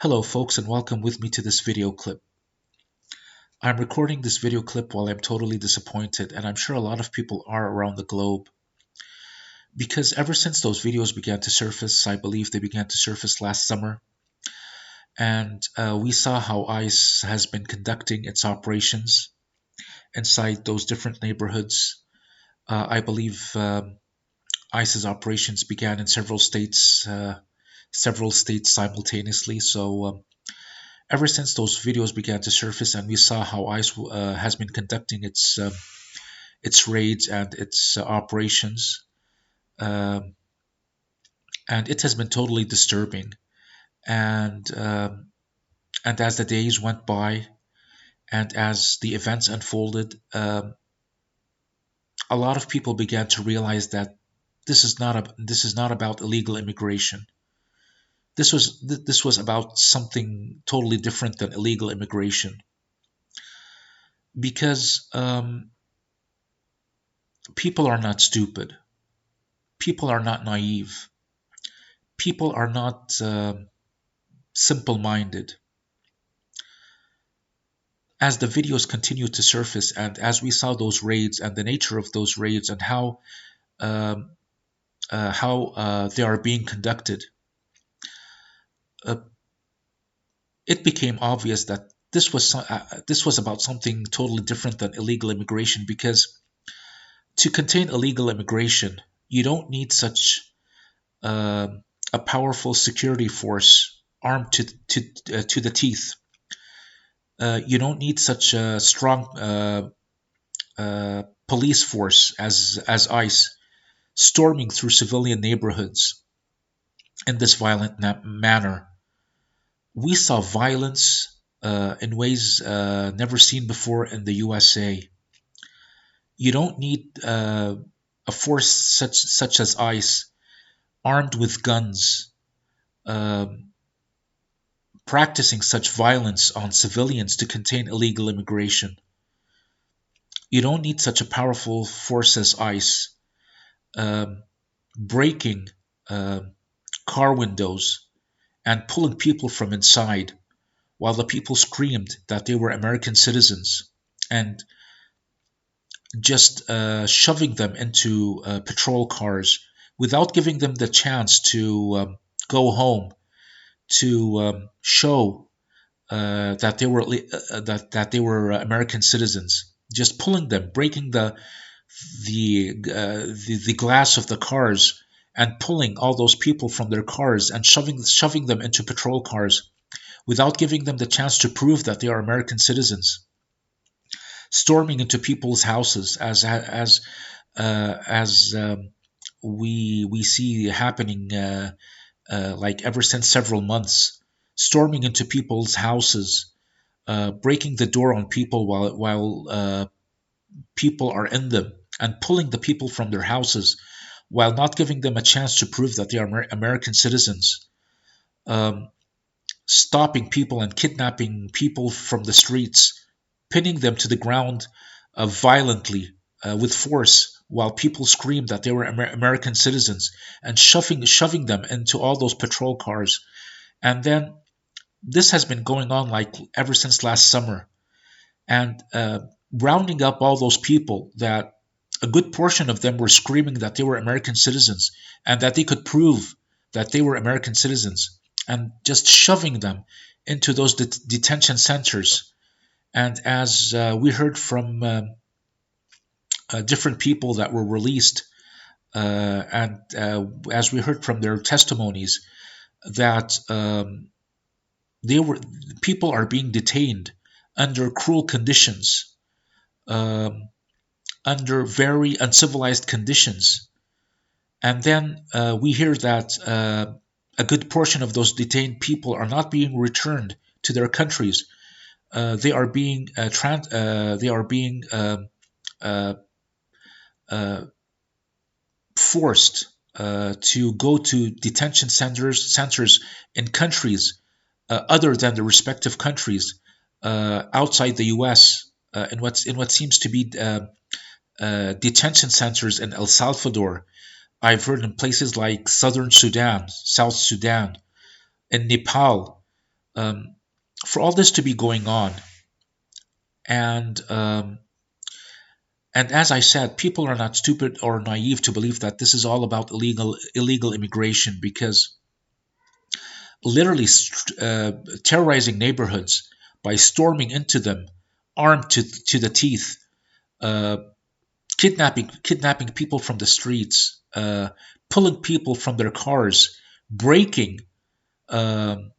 Hello folks and welcome with me to this video clip. I'm recording this video clip while I'm totally disappointed, and I'm sure a lot of people are around the globe, because ever since those videos began to surface, I believe they began to surface last summer, and we saw how ICE has been conducting its operations inside those different neighborhoods. I believe ICE's operations began in several states simultaneously. So ever since those videos began to surface and we saw how ICE has been conducting its raids and its operations, um, and it has been totally disturbing. And as the days went by and as the events unfolded, a lot of people began to realize that this is not about illegal immigration. This was about something totally different than illegal immigration, because people are not stupid. People are not naive. People are not simple-minded. As the videos continued to surface and as we saw those raids and the nature of those raids and um, how they are being conducted, uh, it became obvious that this was about something totally different than illegal immigration. Because to contain illegal immigration, you don't need such uh, a powerful security force armed to the teeth. You don't need such a strong police force as ICE storming through civilian neighborhoods in this violent manner. We saw violence in ways never seen before in the USA. You don't need a force such as ICE, armed with guns, um, practicing such violence on civilians to contain illegal immigration. You don't need such a powerful force as ICE, um, breaking car windows and pulling people from inside while the people screamed that they were American citizens, and just shoving them into patrol cars without giving them the chance to go home, to show that they were American citizens. Just pulling them, breaking the glass of the cars, and pulling all those people from their cars and shoving them into patrol cars without giving them the chance to prove that they are American citizens. Storming into people's houses as we see happening, like ever since several months, storming into people's houses, breaking the door on people while people are in them, and pulling the people from their houses while not giving them a chance to prove that they are American citizens. Um, Stopping people and kidnapping people from the streets, pinning them to the ground violently with force while people screamed that they were American citizens, and shoving them into all those patrol cars. And then this has been going on like ever since last summer, and rounding up all those people that a good portion of them were screaming that they were American citizens and that they could prove that they were American citizens, and just shoving them into those detention centers. And as we heard from different people that were released, and as we heard from their testimonies, that they were people are being detained under cruel conditions, um, under very uncivilized conditions. And then we hear that a good portion of those detained people are not being returned to their countries. They are being uh, uh, forced to go to detention centers in countries other than the respective countries outside the U.S. In what seems to be detention centers in El Salvador. I've heard in places like Southern Sudan, South Sudan, in Nepal, Um, for all this to be going on, and um, and as I said, people are not stupid or naive to believe that this is all about illegal immigration, because literally terrorizing neighborhoods by storming into them, armed to the teeth, uh, kidnapping people from the streets, pulling people from their cars, breaking um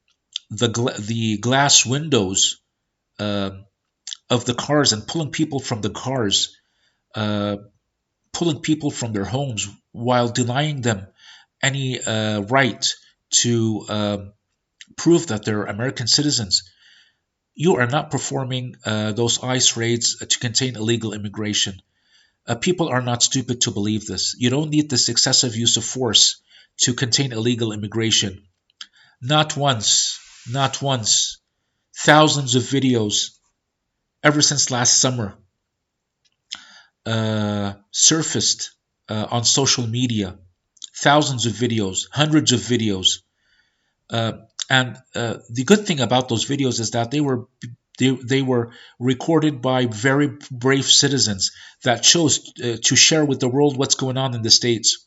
the glass windows um of the cars and pulling people from the cars, uh, pulling people from their homes while denying them any right to prove that they're American citizens. You are not performing those ICE raids to contain illegal immigration. People are not stupid to believe this. You don't need this excessive use of force to contain illegal immigration. Not once, not once. Thousands of videos ever since last summer surfaced on social media. Thousands of videos, hundreds of videos. Uh, and the good thing about those videos is that they were recorded by very brave citizens that chose to share with the world what's going on in the States.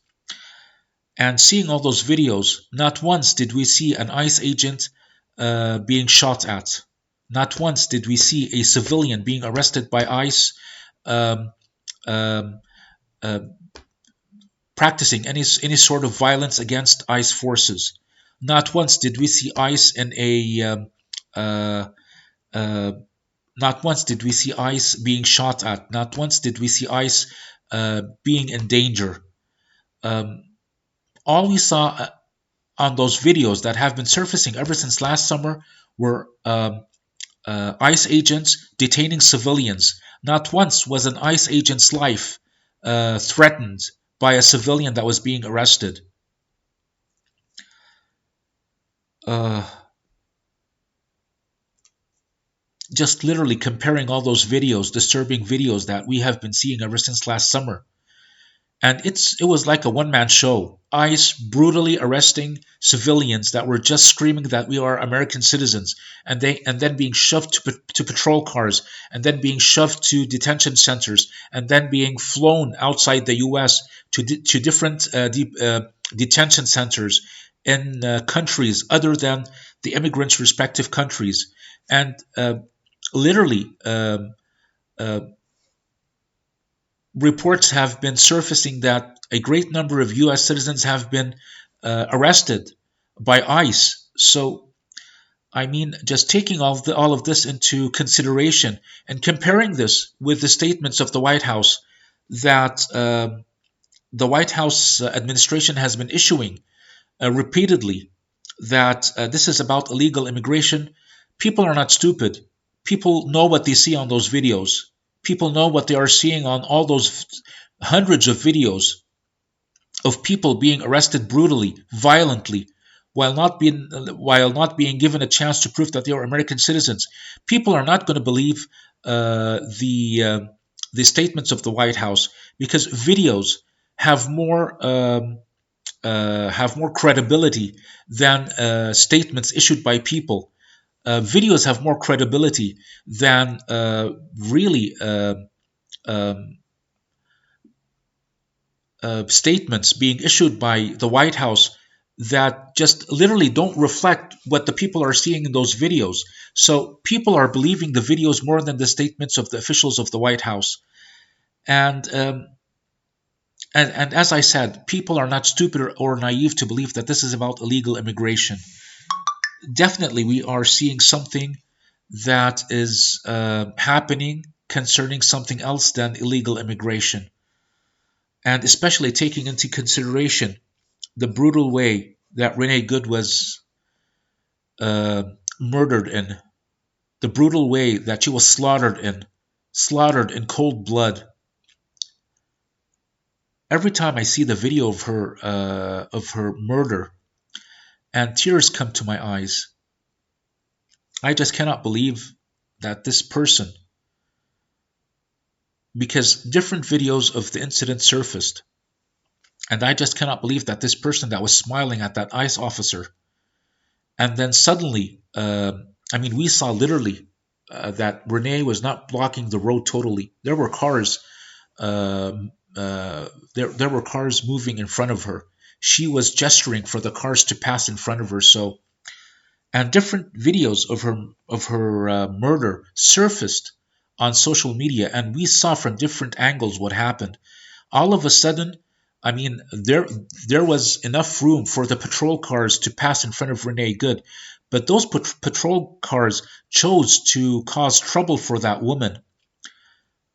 And seeing all those videos, not once did we see an ICE agent being shot at. Not once did we see a civilian being arrested by ICE, um, um, uh, practicing any sort of violence against ICE forces. Not once did we see ICE in a uh, uh, not once did we see ICE being shot at. Not once did we see ICE being in danger. Um, all we saw on those videos that have been surfacing ever since last summer were ICE agents detaining civilians. Not once was an ICE agent's life threatened by a civilian that was being arrested. Uh, just literally comparing all those videos, disturbing videos that we have been seeing ever since last summer. And it was like a one-man show. ICE brutally arresting civilians that were just screaming that we are American citizens, and then being shoved to patrol cars, and then being shoved to detention centers, and then being flown outside the U.S. to different detention centers in countries other than the immigrants' respective countries, and literally. Uh, Reports have been surfacing that a great number of U.S. citizens have been arrested by ICE. So, I mean, just taking all of this into consideration and comparing this with the statements of the White House that the White House administration has been issuing repeatedly, that this is about illegal immigration. People are not stupid. People know what they see on those videos. People know what they are seeing on all those hundreds of videos of people being arrested brutally, violently, while not being given a chance to prove that they are American citizens. People are not going to believe the statements of the White House, because videos have more credibility than statements issued by people. Videos have more credibility than really um, statements being issued by the White House that just literally don't reflect what the people are seeing in those videos. So people are believing the videos more than the statements of the officials of the White House. And and as I said, people are not stupid or naive to believe that this is about illegal immigration. Definitely, we are seeing something that is happening concerning something else than illegal immigration, and especially taking into consideration the brutal way that Renee Good was uh, murdered in, the brutal way that she was slaughtered in cold blood. Every time I see the video of her murder, and tears come to my eyes, I just cannot believe that this person, because different videos of the incident surfaced, and I just cannot believe that this person that was smiling at that ICE officer And then suddenly, we saw literally that Renee was not blocking the road totally. There were cars. um there were cars moving in front of her. She was gesturing for the cars to pass in front of her. So, and different videos of her murder surfaced on social media, and we saw from different angles what happened. All of a sudden, there was enough room for the patrol cars to pass in front of Renee Good, but those patrol cars chose to cause trouble for that woman.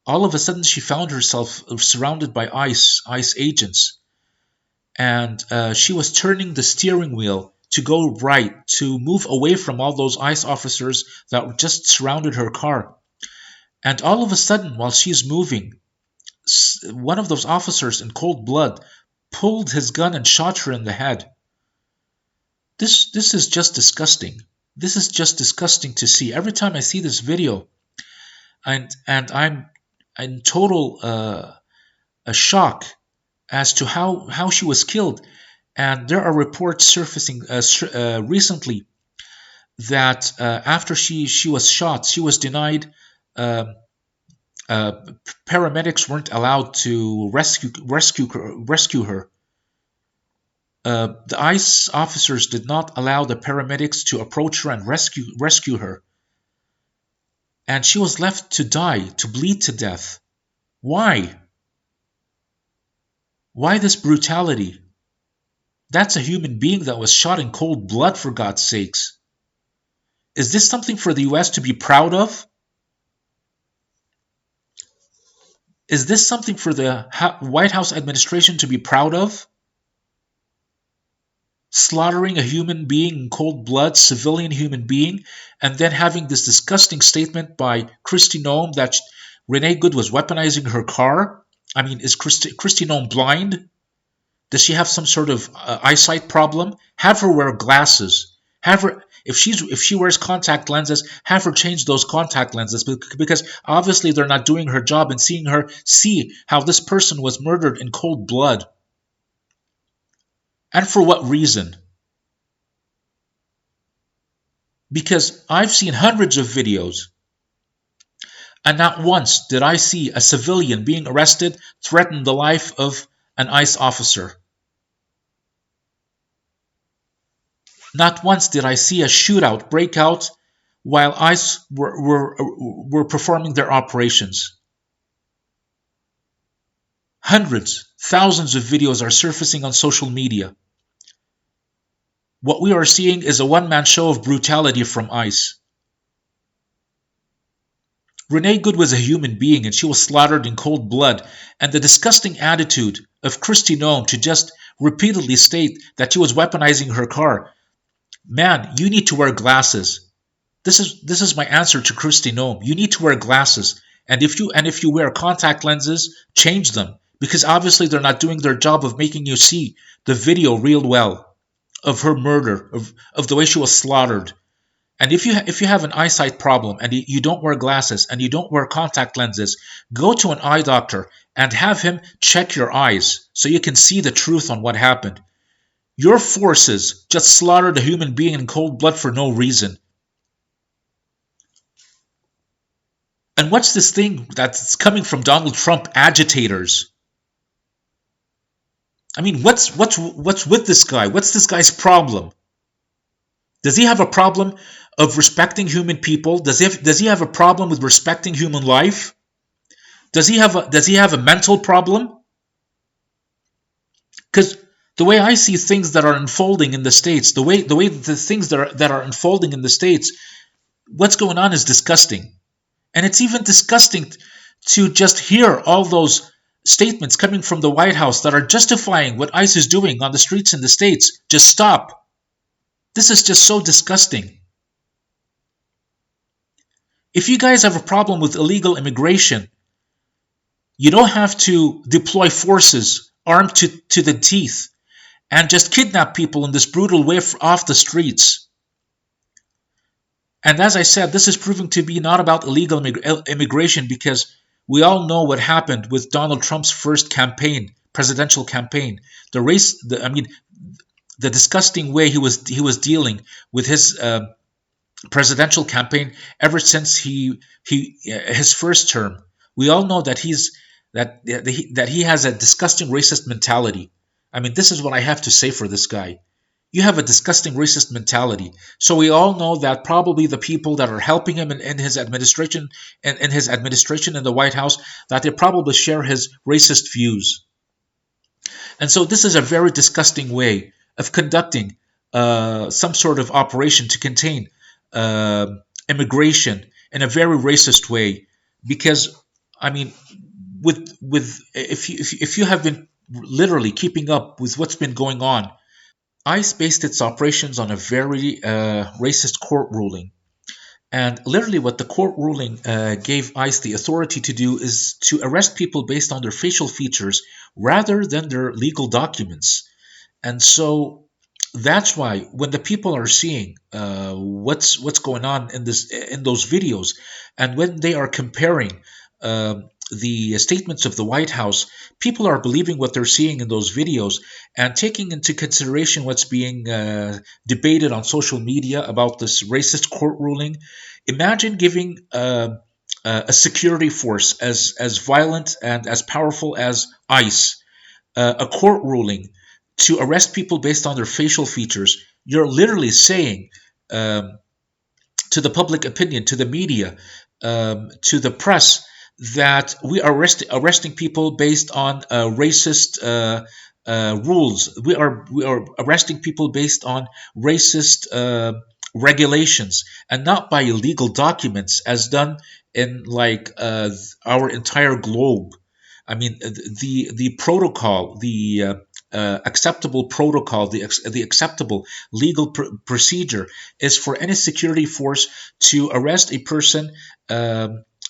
All of a sudden, she found herself surrounded by ICE agents, and she was turning the steering wheel to go right, to move away from all those ICE officers that just surrounded her car. And all of a sudden, while she's moving, one of those officers in cold blood pulled his gun and shot her in the head. This is just disgusting. This is just disgusting to see. Every time I see this video, and I'm in total a shock as to how she was killed. And there are reports surfacing recently that after she was shot, she was denied. Uh, uh, Paramedics weren't allowed to rescue her. The ICE officers did not allow the paramedics to approach her and rescue her, and she was left to die, to bleed to death. Why? Why this brutality? That's a human being that was shot in cold blood, for God's sakes. Is this something for the US to be proud of? Is this something for the White House administration to be proud of? Slaughtering a human being in cold blood, civilian human being, and then having this disgusting statement by Kristi Noem that Renee Good was weaponizing her car? Is Kristi Noem blind? Does she have some sort of eyesight problem? Have her wear glasses. Have her, if she wears contact lenses, have her change those contact lenses, because obviously they're not doing her job, and seeing her see how this person was murdered in cold blood. And for what reason? Because I've seen hundreds of videos, and not once did I see a civilian being arrested threaten the life of an ICE officer. Not once did I see a shootout break out while ICE were performing their operations. Hundreds, thousands of videos are surfacing on social media. What we are seeing is a one-man show of brutality from ICE. Renee Good was a human being, and she was slaughtered in cold blood, and the disgusting attitude of Kristi Noem to just repeatedly state that she was weaponizing her car. Man, you need to wear glasses. This is my answer to Kristi Noem. You need to wear glasses, and if you wear contact lenses, change them, because obviously they're not doing their job of making you see the video real well of her murder, of the way she was slaughtered. And if you have an eyesight problem and you don't wear glasses and you don't wear contact lenses, go to an eye doctor and have him check your eyes so you can see the truth on what happened. Your forces just slaughtered a human being in cold blood for no reason. And what's this thing that's coming from Donald Trump agitators? What's with this guy? What's this guy's problem? Does he have a problem of respecting human people? Does he have a problem with respecting human life? Does he have a mental problem? Because the way I see things that are unfolding in the States, the way the things that are unfolding in the States, what's going on is disgusting. And it's even disgusting to just hear all those statements coming from the White House that are justifying what ICE is doing on the streets in the States. Just stop. This is just so disgusting. If you guys have a problem with illegal immigration, you don't have to deploy forces armed to the teeth and just kidnap people in this brutal way off the streets. And as I said, this is proving to be not about illegal immigration, because we all know what happened with Donald Trump's first campaign, presidential campaign. The the disgusting way he was dealing with his presidential campaign ever since he his first term. We all know that he has a disgusting racist mentality. I mean, this is what I have to say for this guy. You have a disgusting racist mentality. So we all know that probably the people that are helping him in his administration in his administration in the White House, that they probably share his racist views. And so this is a very disgusting way of conducting some sort of operation to contain uh, immigration in a very racist way. Because I mean, with if you have been literally keeping up with what's been going on, ICE based its operations on a very racist court ruling. And literally, what the court ruling gave ICE the authority to do is to arrest people based on their facial features rather than their legal documents. And so that's why when the people are seeing what's going on in those videos, and when they are comparing the statements of the White House, people are believing what they're seeing in those videos and taking into consideration what's being debated on social media about this racist court ruling. Imagine giving a security force as violent and as powerful as ICE a court ruling to arrest people based on their facial features. You're literally saying to the public opinion, to the media, to the press, that we are arresting people based on racist rules. We are arresting people based on racist regulations and not by illegal documents, as done in like our entire globe. I mean, the protocol, the acceptable protocol, the acceptable legal procedure is for any security force to arrest a person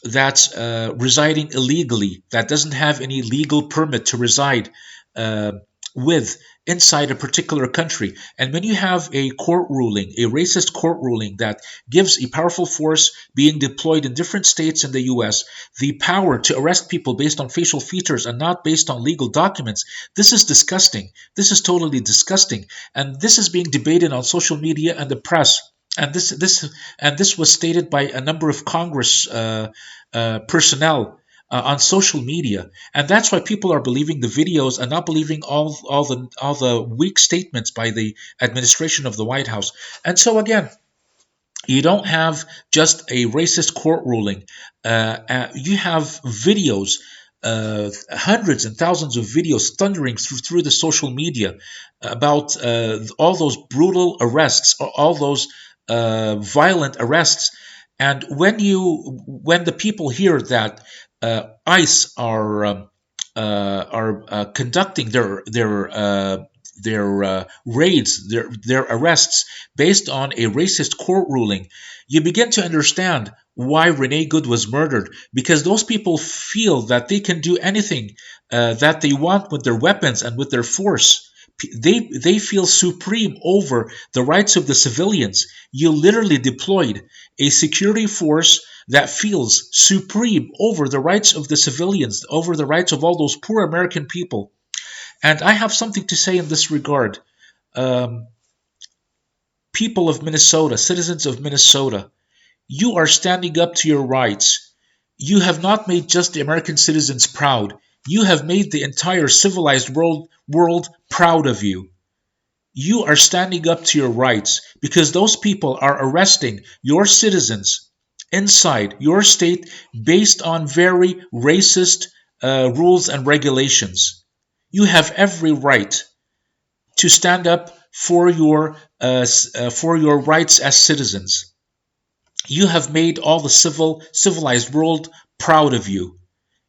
that's residing illegally, that doesn't have any legal permit to reside uh, with inside a particular country. And when you have a court ruling, a racist court ruling that gives a powerful force being deployed in different states in the US the power to arrest people based on facial features and not based on legal documents, this is disgusting. This is totally disgusting. And this is being debated on social media and the press. And this was stated by a number of Congress personnel on social media, and that's why people are believing the videos and not believing all the weak statements by the administration of the White House. And so again, you don't have just a racist court ruling. You have videos, hundreds and thousands of videos thundering through the social media about all those brutal arrests, all those violent arrests. And when the people hear that ICE are conducting their raids, their arrests based on a racist court ruling, you begin to understand why Renee Good was murdered. Because those people feel that they can do anything that they want with their weapons and with their force. They feel supreme over the rights of the civilians. You literally deployed a security force that feels supreme over the rights of the civilians, over the rights of all those poor American people. And I have something to say in this regard. Um, People of Minnesota, citizens of Minnesota, you are standing up to your rights. You have not made just the American citizens proud. You have made the entire civilized world proud of you. You are standing up to your rights because those people are arresting your citizens inside your state based on very racist rules and regulations. You have every right to stand up for your rights as citizens. You have made all the civilized world proud of you.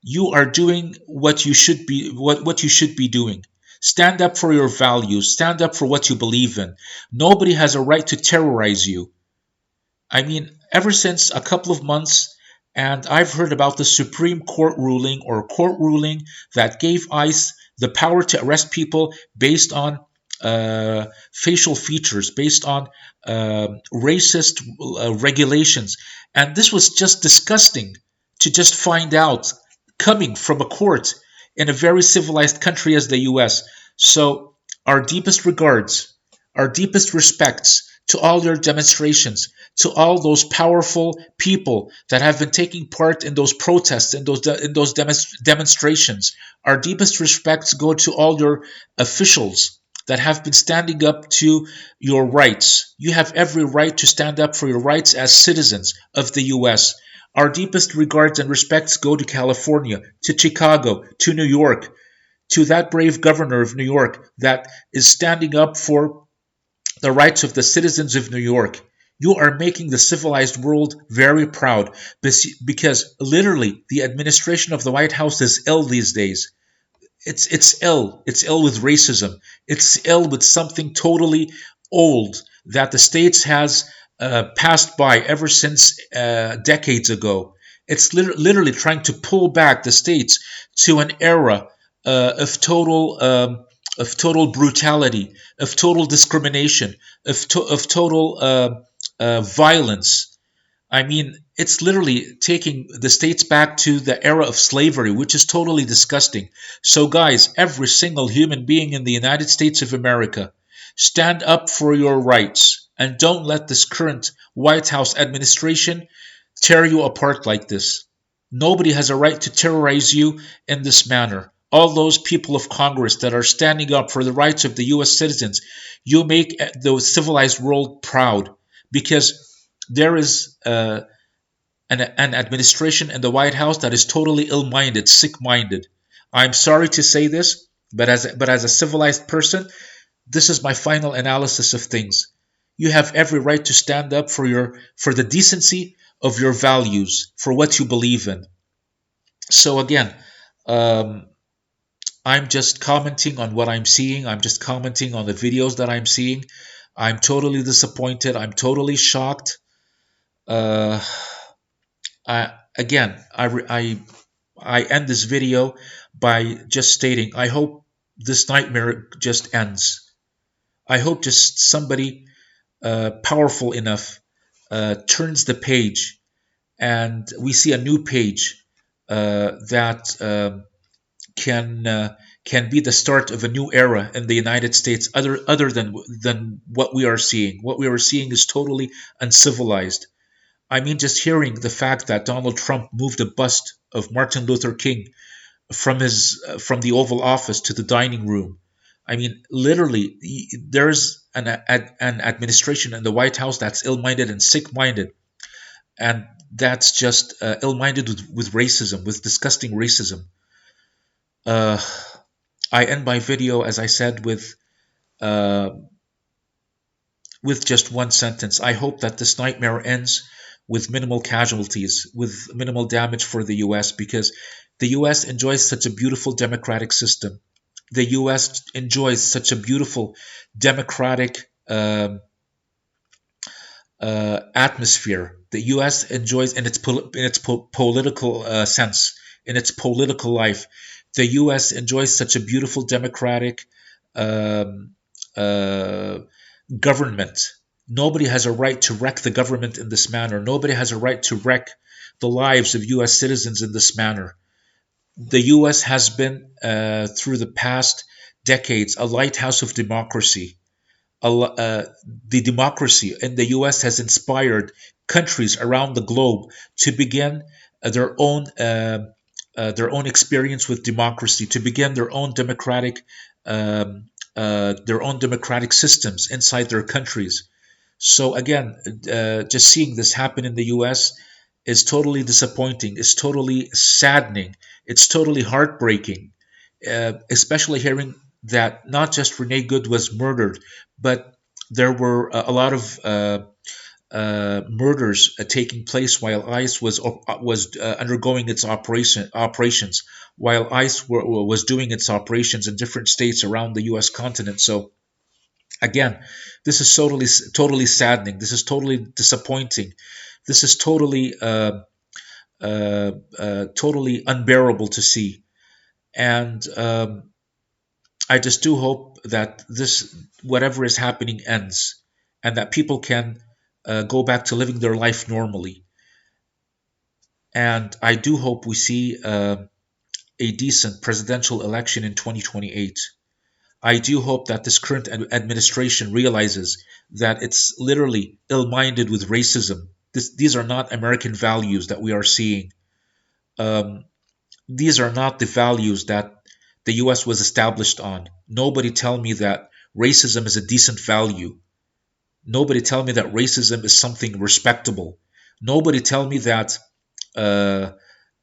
You are doing what you should be doing. Stand up for your values. Stand up for what you believe in. Nobody has a right to terrorize you. I mean, ever since a couple of months, and I've heard about the Supreme Court ruling or court ruling that gave ICE the power to arrest people based on facial features, based on racist regulations. And this was just disgusting to just find out coming from a court in a very civilized country as the US. So, our deepest regards Our deepest respects to all your demonstrations, to all those powerful people that have been taking part in those protests, in those demonstrations. Our deepest respects go to all your officials that have been standing up to your rights. You have every right to stand up for your rights as citizens of the US. Our deepest regards and respects go to California, to Chicago, to New York, to that brave governor of New York that is standing up for the rights of the citizens of New York. You are making the civilized world very proud because literally the administration of the White House is ill these days. It's ill. It's ill with racism. It's ill with something totally old that the states has passed by ever since decades ago. It's literally trying to pull back the states to an era of total brutality, of total discrimination, of total violence. I mean, it's literally taking the states back to the era of slavery, which is totally disgusting. So, guys, every single human being in the United States of America, stand up for your rights and don't let this current White House administration tear you apart like this. Nobody has a right to terrorize you in this manner. All those people of Congress that are standing up for the rights of the US citizens, you make the civilized world proud because there is an administration in the White House that is totally ill-minded, sick-minded. I'm sorry to say this, but as a civilized person, this is my final analysis of things. You have every right to stand up for the decency of your values, for what you believe in. So again, um, I'm just commenting on what I'm seeing. I'm just commenting on the videos that I'm seeing. I'm totally disappointed. I'm totally shocked. Uh, I end this video by just stating I hope this nightmare just ends. I hope just somebody powerful enough turns the page and we see a new page that can be the start of a new era in the United States, other than what we are seeing. What we are seeing is totally uncivilized. I mean, just hearing the fact that Donald Trump moved a bust of Martin Luther King from the Oval Office to the dining room. I mean, literally, there's an administration in the White House that's ill-minded and sick-minded, and that's just ill-minded with racism, with disgusting racism. Uh, I end my video, as I said, uh, with just one sentence. I hope that this nightmare ends with minimal casualties, with minimal damage for the US, because the US enjoys such a beautiful democratic system. The US enjoys such a beautiful democratic atmosphere. The U.S. enjoys in its political sense, in its political life. The U.S. enjoys such a beautiful democratic um, uh, government. Nobody has a right to wreck the government in this manner. Nobody has a right to wreck the lives of U.S. citizens in this manner. The U.S. has been, through the past decades, a lighthouse of democracy. The democracy in the US has inspired countries around the globe to begin their own experience with democracy, to begin their own democratic systems inside their countries. So again, just seeing this happen in the US is totally disappointing. It's totally saddening. It's totally heartbreaking, especially hearing that not just Renee Good was murdered, but there were a lot of murders taking place while ICE was undergoing its operations, while was doing its operations in different states around the U.S. continent. So again, this is totally saddening. This is totally disappointing. This is totally unbearable to see. And I just do hope that this, whatever is happening, ends, and that people can go back to living their life normally. And I do hope we see a decent presidential election in 2028. I do hope that this current administration realizes that it's literally ill-minded with racism. These are not American values that we are seeing. Um, these are not the values that the US was established on. Nobody tell me that racism is a decent value. Nobody tell me that racism is something respectable. Nobody tell me that uh,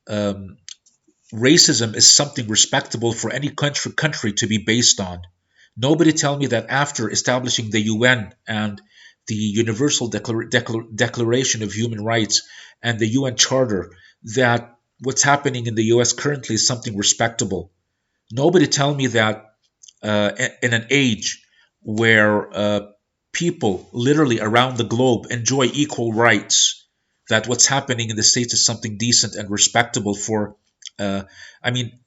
um, racism is something respectable for any country to be based on. Nobody tell me that after establishing the UN and the Universal Declaration of Human Rights and the UN Charter, that what's happening in the US currently is something respectable. Nobody tell me that in an age where people literally around the globe enjoy equal rights, that what's happening in the States is something decent and respectable for. Uh, I mean,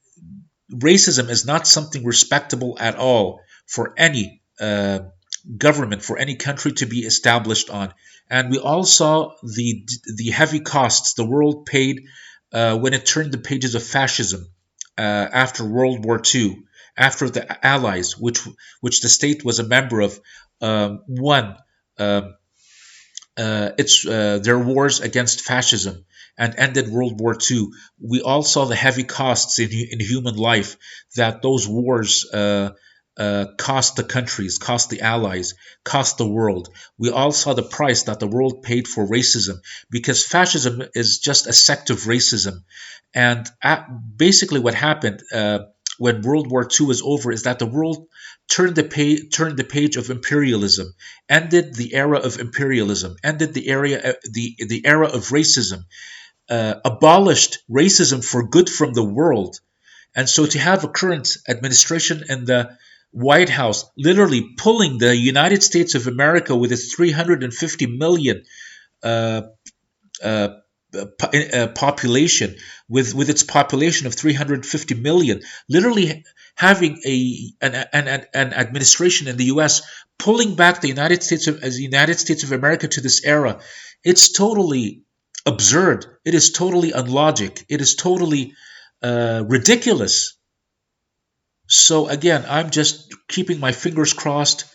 racism is not something respectable at all for any government, for any country to be established on. And we all saw the heavy costs the world paid when it turned the pages of fascism after World War II, after the Allies, which the state was a member of, won um, it's their wars against fascism and ended World War II. We all saw the heavy costs in human life that those wars cost the countries, cost the allies, cost the world. We all saw the price that the world paid for racism, because fascism is just a sect of racism. And basically, what happened when World War II was over is that the world turned the page of imperialism, ended the era of imperialism, ended the era of racism, abolished racism for good from the world. And so to have a current administration in the White House literally pulling the United States of America with its 350 million uh, uh, population, with its population of 350 million, literally having an administration in the US pulling back the United States of America to this era. It's totally absurd. It is totally unlogic. It is totally ridiculous. So again, I'm just keeping my fingers crossed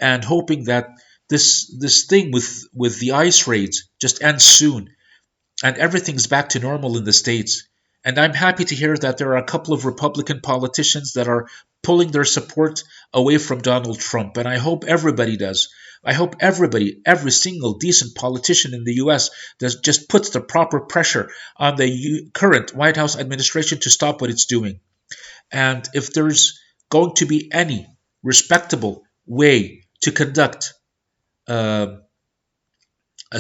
and hoping that this thing with the ICE raids just ends soon and everything's back to normal in the States. And I'm happy to hear that there are a couple of Republican politicians that are pulling their support away from Donald Trump. And I hope everybody does. I hope everybody, every single decent politician in the US, does just puts the proper pressure on the current White House administration to stop what it's doing. And if there's going to be any respectable way to conduct uh, a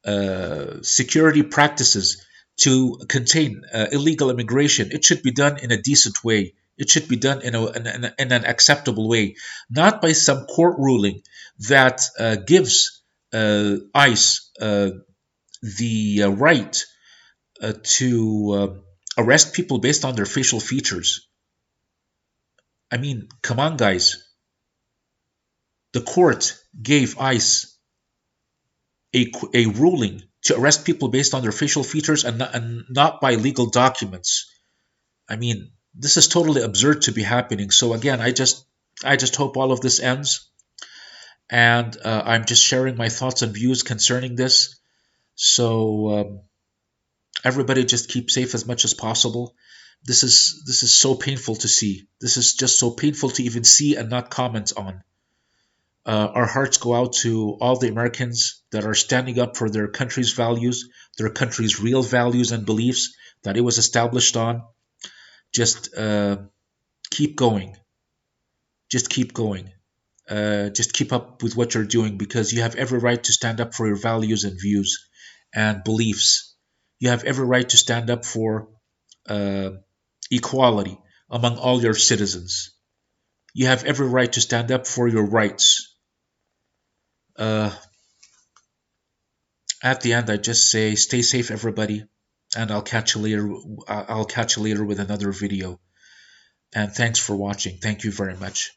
uh, security practices to contain illegal immigration, it should be done in a decent way. It should be done in an acceptable way, not by some court ruling that gives ICE the right to arrest people based on their facial features. I mean, come on, guys. The court gave ICE a ruling to arrest people based on their facial features and not by legal documents. I mean, this is totally absurd to be happening. So again, I just hope all of this ends, and I'm just sharing my thoughts and views concerning this. So everybody just keep safe as much as possible. This is so painful to see. This is just so painful to even see and not comment on. Our hearts go out to all the Americans that are standing up for their country's values, their country's real values and beliefs that it was established on. Just keep going. Just keep going. Just keep up with what you're doing, because you have every right to stand up for your values and views and beliefs. You have every right to stand up for uh, equality among all your citizens. You have every right to stand up for your rights. Uh, at the end, I just say, stay safe, everybody, and I'll catch you later. I'll catch you later with another video. And thanks for watching. Thank you very much.